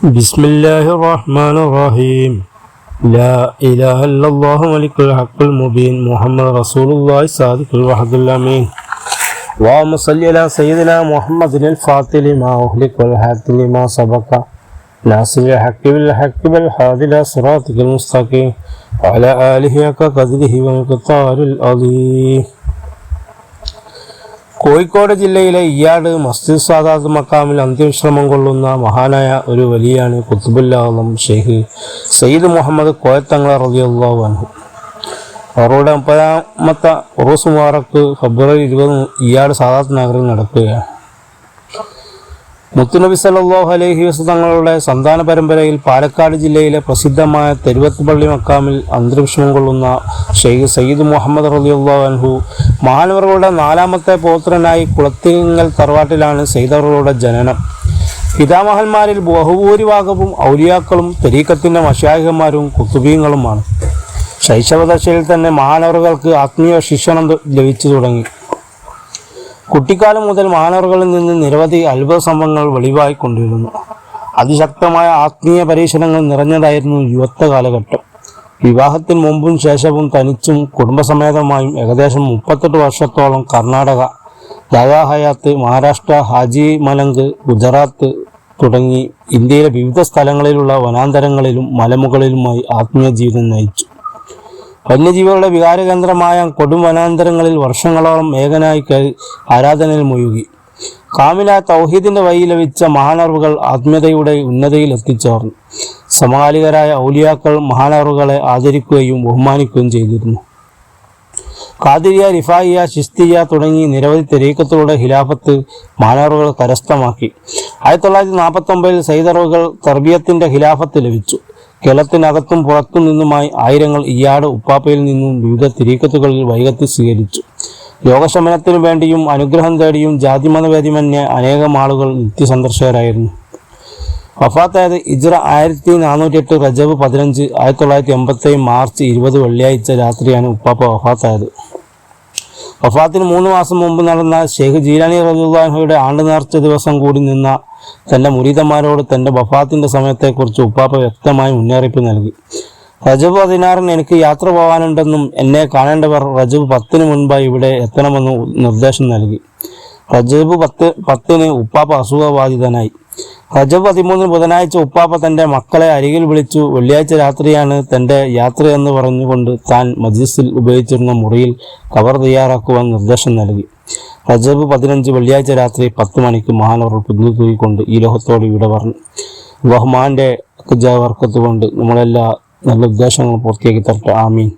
بسم الله الرحمن الرحيم لا إله إلا الله ملك الحق المبين محمد رسول الله صادق الوعد الأمين اللهم صل على سيدنا محمد الفاتح لما أغلق والهادي لما سبق ناصر الحق بالحق والهادي إلى صراطك المستقيم وعلى آله حق قدره ومقداره العظيم. കോഴിക്കോട് ജില്ലയിലെ ഇയാട് മസ്ജിദ് സാദാത്ത് മക്കാമിൽ അന്ത്യവിശ്രമം കൊള്ളുന്ന മഹാനായ ഒരു വലിയാണ് ഖുത്ബുൽ ആലം ഷെയ്ഖ് സയ്യിദ് മുഹമ്മദ് കോയത്തങ്ങൾ റളിയല്ലാഹു അൻഹു. അവരുടെ 30ാമത്തെ ഉറൂസ് മുബാറക്ക് ഫെബ്രുവരി 20 ഇയാട് സാദാത്ത് നഗറിൽ നടക്കുകയാണ്. മുത്തുനബി സല്ലല്ലാഹു അലൈഹി വസല്ലം തങ്ങളുടെ സന്താന പരമ്പരയിൽ പാലക്കാട് ജില്ലയിലെ പ്രസിദ്ധമായ തെരുവത്തുപള്ളി മക്കാമിൽ അന്തരീക്ഷം കൊള്ളുന്ന ഷെയ്ഖ് സയ്യിദ് മുഹമ്മദ് റളിയല്ലാഹു അൻഹു മഹാനവറുകളുടെ 4ാമത്തെ പൗത്രനായി കുളത്തിങ്ങൽ തറവാട്ടിലാണ് സയ്യിദവറുകളുടെ ജനനം. പിതാമഹന്മാരിൽ ബഹുഭൂരിഭാഗവും ഔലിയാക്കളും തരീഖത്തിന്റെ മശായിഖന്മാരും കുത്തുബീങ്ങളുമാണ്. ശൈശവദശയിൽ തന്നെ മഹാനവറുകൾക്ക് ആത്മീയ ശിക്ഷണം ലഭിച്ചു തുടങ്ങി. കുട്ടിക്കാലം മുതൽ മഹാനവറുകളിൽ നിന്ന് നിരവധി അത്ഭുത സംഭവങ്ങൾ വെളിവായിക്കൊണ്ടിരുന്നു. അതിശക്തമായ ആത്മീയ പരീക്ഷണങ്ങൾ നിറഞ്ഞതായിരുന്നു യുവത്വ കാലഘട്ടം. വിവാഹത്തിന് മുമ്പും ശേഷവും തനിച്ചും കുടുംബസമേതമായും ഏകദേശം 38 വർഷത്തോളം കർണാടക, ദാദാ ഹയാത്ത്, മഹാരാഷ്ട്ര, ഹാജി മലങ്ക്, ഗുജറാത്ത് തുടങ്ങി ഇന്ത്യയിലെ വിവിധ സ്ഥലങ്ങളിലുള്ള വനാന്തരങ്ങളിലും മലമുകളിലുമായി ആത്മീയ ജീവിതം നയിച്ചു. വന്യജീവികളുടെ വികാരകേന്ദ്രമായ കൊടും വനാന്തരങ്ങളിൽ വർഷങ്ങളോളം ഏകനായി ആരാധനയിൽ മുഴുകി. കാമിലായ തൗഹീദിന്റെ വഴി ലഭിച്ച മഹാനവറുകൾ ആത്മീയതയുടെ ഉന്നതിയിൽ എത്തിച്ചേർന്നു. സമകാലികരായ ഔലിയാക്കൾ മഹാനവറുകളെ ആദരിക്കുകയും ബഹുമാനിക്കുകയും ചെയ്തിരുന്നു. ഖാദിരിയ, റിഫായിയ, ചിസ്തിയ തുടങ്ങി നിരവധി തരീഖത്തുകളുടെ ഖിലാഫത്ത് മഹാനവറുകൾ കരസ്ഥമാക്കി. 1949 സയ്യിദവറുകൾ തർബിയത്തിന്റെ ഖിലാഫത്ത് ലഭിച്ചു. കേരളത്തിനകത്തും പുറത്തു നിന്നുമായി ആയിരങ്ങൾ ഇയാട് ഉപ്പാപ്പയിൽ നിന്നും വിവിധ തരീഖത്തുകളിൽ വൈകത്തി സ്വീകരിച്ചു. രോഗശമനത്തിനു വേണ്ടിയും അനുഗ്രഹം തേടിയും ജാതിമതഭേദമന്യേ അനേകം ആളുകൾ നിത്യസന്ദർശകരായിരുന്നു. വഫാത്തായത് ഹിജ്റ 1408 റജബ് 15 1987 മാർച്ച് 20 വെള്ളിയാഴ്ച രാത്രിയാണ് ഉപ്പാപ്പ വഫാത്തായത്. വഫാത്തിന് 3 മാസം മുമ്പ് നടന്ന ഷെയ്ഖ് ജീലാനി റളിയല്ലാഹു അൻഹുയുടെ ആണ്ട് നേർച്ച ദിവസം കൂടി നിന്ന തൻ്റെ മുരീദന്മാരോട് തൻ്റെ വഫാത്തിൻ്റെ സമയത്തെക്കുറിച്ച് ഉപ്പാപ്പ വ്യക്തമായി മുന്നറിയിപ്പ് നൽകി. റജബ് 16 എനിക്ക് യാത്ര പോകാനുണ്ടെന്നും എന്നെ കാണേണ്ടവർ റജബ് 10 മുൻപായി ഇവിടെ എത്തണമെന്നും നിർദ്ദേശം നൽകി. റജബ് 10 ഉപ്പാപ്പ അസുഖബാധിതനായി. റജബ് 13 ബുധനാഴ്ച ഉപ്പാപ്പ തൻ്റെ മക്കളെ അരികിൽ വിളിച്ചു. വെള്ളിയാഴ്ച രാത്രിയാണ് തൻ്റെ യാത്രയെന്ന് പറഞ്ഞുകൊണ്ട് താൻ മജ്ലിസിൽ ഉപയോഗിച്ചിരുന്ന മുറിയിൽ ഖബർ തയ്യാറാക്കുവാൻ നിർദ്ദേശം നൽകി. റജബ് 15 വെള്ളിയാഴ്ച രാത്രി 10 മണിക്ക് മഹാനവർ പുതു തൂക്കിക്കൊണ്ട് ഈ ലോകത്തോട് ഇവിടെ പറഞ്ഞു. റഹ്മാന്റെ വർക്കത്ത് കൊണ്ട് നമ്മളെല്ലാ നല്ല ഉദ്ദേശങ്ങളും പൂർത്തിയാക്കി തരട്ടെ. ആമീൻ.